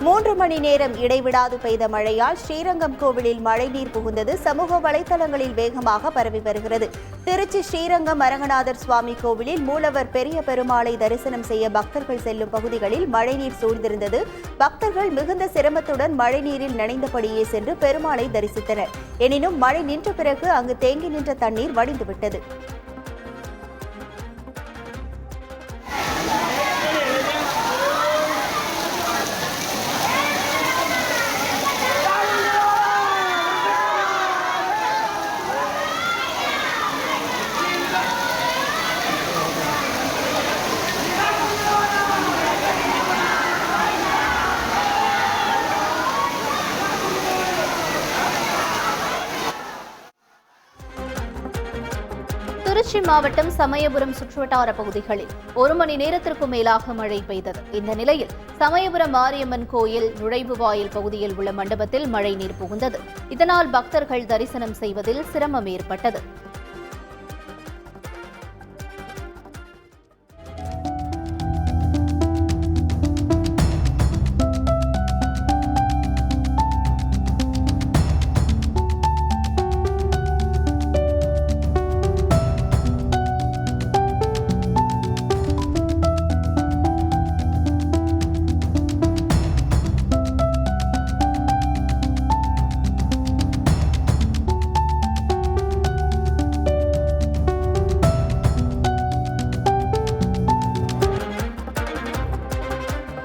3 மணி நேரம் இடைவிடாது பெய்த மழையால் ஸ்ரீரங்கம் கோவிலில் மழைநீர் புகுந்தது சமூக வலைதளங்களில் வேகமாக பரவி வருகிறது. திருச்சி ஸ்ரீரங்கம் அரங்கநாதர் சுவாமி கோவிலில் மூலவர் பெரிய பெருமாளை தரிசனம் செய்ய பக்தர்கள் செல்லும் பகுதிகளில் மழைநீர் சூழ்ந்திருந்தது. பக்தர்கள் மிகுந்த சிரமத்துடன் மழைநீரில் நனைந்தபடியே சென்று பெருமாளை தரிசித்தனர். எனினும் மழை நின்ற பிறகு அங்கு தேங்கி நின்ற தண்ணீர் வடிந்துவிட்டது. திருச்சி மாவட்டம் சமயபுரம் சுற்றுவட்டார பகுதிகளில் 1 மணி நேரத்திற்கும் மேலாக மழை பெய்தது. இந்த நிலையில் சமயபுரம் மாரியம்மன் கோயில் நுழைவு வாயில் பகுதியில் உள்ள மண்டபத்தில் மழை நீர் புகுந்தது. இதனால் பக்தர்கள் தரிசனம் செய்வதில் சிரமம் ஏற்பட்டது.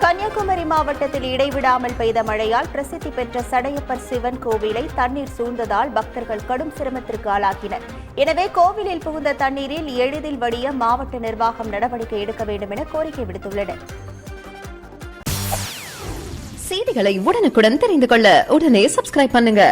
கன்னியாகுமரி மாவட்டத்தில் இடைவிடாமல் பெய்த மழையால் பிரசித்தி பெற்ற சடையப்பர் சிவன் கோவிலை தண்ணீர் சூழ்ந்ததால் பக்தர்கள் கடும் சிரமத்திற்கு ஆளாகினர். எனவே கோவிலில் புகுந்த தண்ணீரில் எளிதில் வடிய மாவட்ட நிர்வாகம் நடவடிக்கை எடுக்க வேண்டும் என கோரிக்கை விடுத்துள்ளனர். செய்திகளை உடனுக்குடன் தெரிந்து கொள்ள உடனே சப்ஸ்கிரைப் பண்ணுங்க.